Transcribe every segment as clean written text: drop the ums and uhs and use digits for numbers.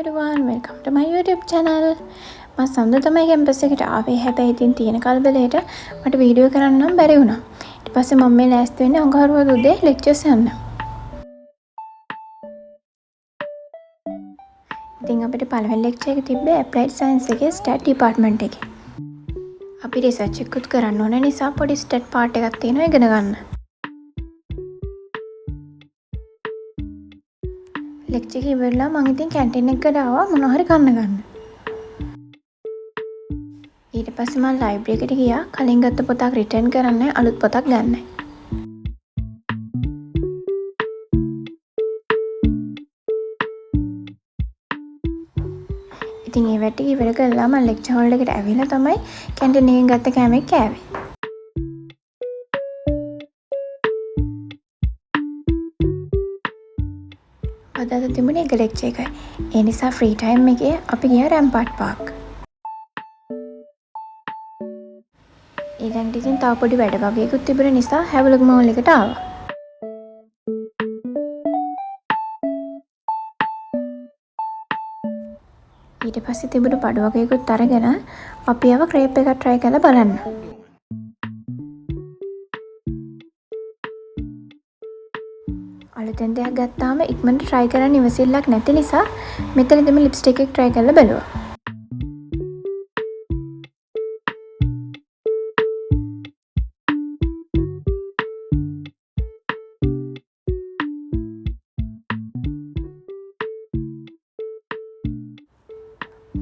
everyone, welcome to my YouTube channel. මම සඳ තමයි කැම්පස් එකට ආවේ. හැබැයි ඉතින් තියෙන කලබලයට මට වීඩියෝ කරන්න නම් බැරි වුණා. ඊට පස්සේ මම මේ ලෑස්ති වෙන්නේ අඟහරුවාදා උදේ ලෙක්චර්ස් යන්න. ඉතින් අපිට පළවෙනි ලෙක්චර් එක තිබ්බේ applied science එකේ stat department එකේ. අපි රිසර්ච් එකකුත් කරන්න ඕන නිසා පොඩි stat part එකක් තියෙනවා ඉගෙන ගන්න. ලෙක්චර් එක ඉවරලා මම ඉතින් කැන්ටින් එකට ආවා මොනවා හරි කන්න ගන්න. ඊට පස්සේ මම ලයිබ්‍රරි එකට ගියා. කලින් ගත්ත පොතක් රිටර්න් කරන්න අලුත් පොතක් ගන්නයි. ඉතින් ඒ වැටි ඉවර කළා මම ලෙක්චර් හෝල් එකට ඇවිල්ලා තමයි කැන්ටින් එකෙන් ගත්ත කෑම එක කෑවේ. අද තිබුණේ එක ලෙක්චර් එකයි. ඒ නිසා ෆ්‍රී ටයිම් එකේ අපි ගියා රැම්පාර්ට් පාර්ක්. ඊළඟට ඉතින් තව පොඩි වැඩ වගේකුත් තිබුණ නිසා හැවලොක් මෝල් එකට ආවා. ඊට පස්සේ තිබුණු බඩු වගේකුත් අරගෙන අපි ආව ක්‍රේප් එකක් try කරලා බලන්න. අලුතෙන් දෙයක් ගත්තාම ඉක්මනට try කරන්න ඉවසිල්ලක් නැති නිසා මෙතනදිම ලිප්ස්ටික් එක try කරලා බැලුවා.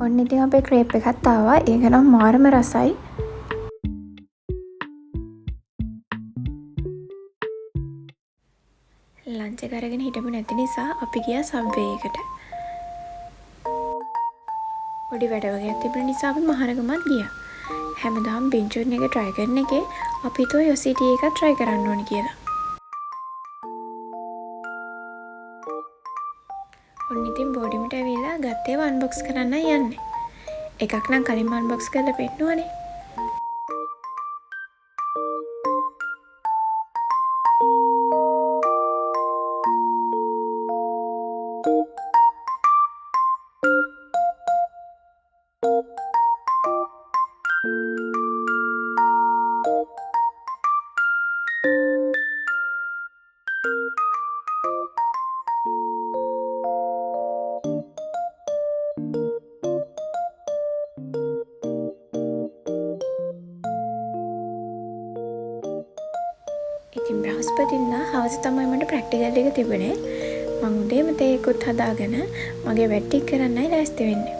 ඔන්න ඉතින් අපේ ක්‍රේප් එකත් ආවා. ඒක නම් මාරම රසයි. ලන්ච් එක අරගෙන හිටපු නැති නිසා අපි ගියා සබ්වේ එකට. පොඩි වැඩ වගේක් තිබුණ නිසා අපි මහරගමත් ගියා. හැමදාම බින්චුන් එක try කරන එකේ අපි හිතුවා යොසිටි එකක් try කරන්න ඕනි කියලා. ඔන්න ඉතින් බෝඩිමට ඇවිල්ලා ගත්තේ අන්බොක්ස් කරන්න යන්නේ. එකක් නම් කලින්ම අන්බොක්ස් කරලා පෙන්නුවානේ. ඉතින් බ්‍රහස්පතින්දා හවස තමයි මට ප්‍රැක්ටිකල් එක තිබුණේ. මම උදේම තේකුත් හදාගෙන මගේ වැඩ ටික කරන්නයි ලෑස්ති වෙන්නේ.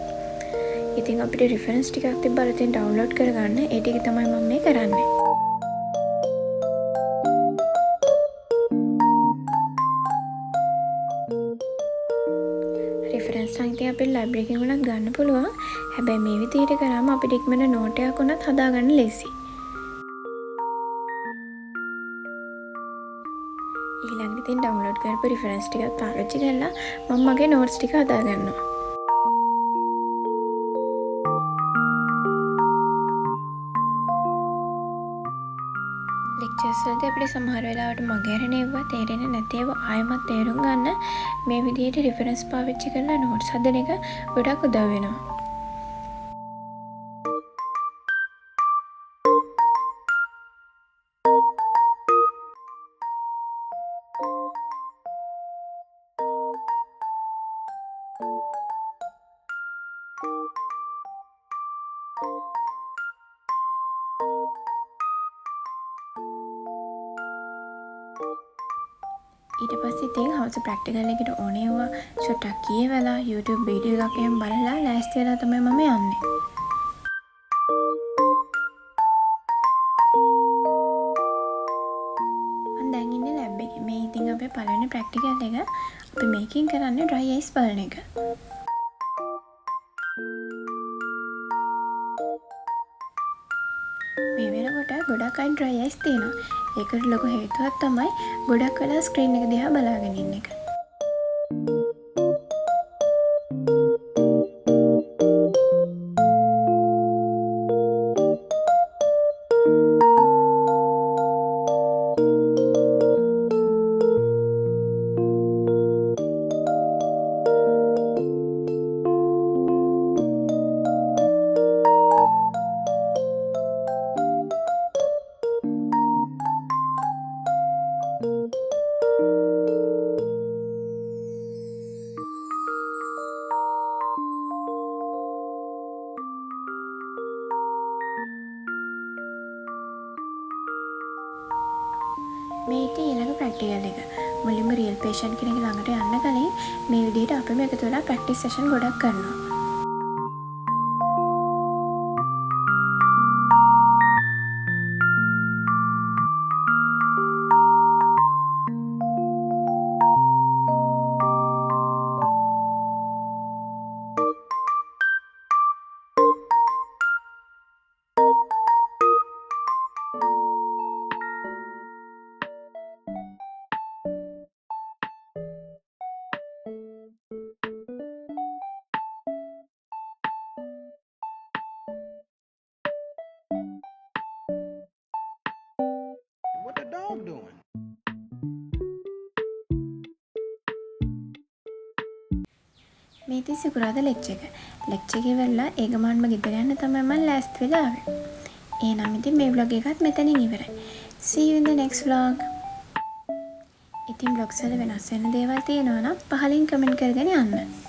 ඉතින් අපිට රිෆරන්ස් ටිකක් තිබ්බලා තියෙන ඩවුන්ලෝඩ් කරගන්න. ඒ ටික තමයි මම මේ කරන්නේ. රිෆරන්ස් නම් ඉතින් අපේ ලයිබ්‍රරි එකෙන් උනත් ගන්න පුළුවන්. හැබැයි මේ විදිහට කරාම අපිට ඉක්මනට නෝට් එකක් උනත් හදාගන්න ලේසියි. ඊළඟට ඉතින් ඩවුන්ලෝඩ් කරපු රිෆරන්ස් ටිකත් පාවිච්චි කරලා මම මගේ නෝට්ස් ටික හදාගන්නවා. ලෙක්චර්ස් වලදී අපිට සමහර වෙලාවට මගහැරෙන ඒවා තේරෙන්නේ නැති ඒවා ආයෙමත් තේරුම් ගන්න මේ විදිහට රිෆරන්ස් පාවිච්චි කරලා නෝට්ස් හදන එක ගොඩක් උදව් වෙනවා. ඊට පස්සේ ඉතින් හවස ප්‍රැක්ටිකල් එකට ඕනේ වුණා. චුට්ටක් කියවලා YouTube වීඩියෝ එකක් එහෙම බලලා ලෑස්ති වෙලා තමයි මම යන්නේ. මම දැන් ඉන්නේ ලැබ් එකේ. මේ ඉතින් අපේ පළවෙනි ප්‍රැක්ටිකල් එක. අපි මේකෙන් කරන්නේ dry ice බලන එක. මේ වෙනකොට ගොඩක් අය dry ice තියෙනවා. ඒකට ලොකු හේතුවක් තමයි ගොඩක් වෙලා ස්ක්‍රීන් එක දිහා බලාගෙන ඉන්න එක. මේ ඉතින් ඊළඟ ප්‍රැක්ටිකල් එක. මුලින්ම රියල් පේෂන්ට් කෙනෙක් ළඟට යන්න කලින් මේ විදිහට අපිම එකතු වෙලා ප්‍රැක්ටිස් සෙෂන් ගොඩක් කරනවා. What the dog doing? මේ ඉතින් සිකුරාදා ලෙක්චර් එක. ලෙක්චර් එක ඉවරලා ඒ ගමන්ම ගෙදර යන්න තමයි මම ලෑස්ති වෙලා ආවේ. එහෙනම් ඉතින් මේ vlog එකත් මෙතනින් ඉවරයි. See you in the next vlog. ඉතින් vlogs වල වෙනස් වෙන දේවල් තියෙනවා නම් පහලින් කමෙන්ට් කරගෙන යන්න.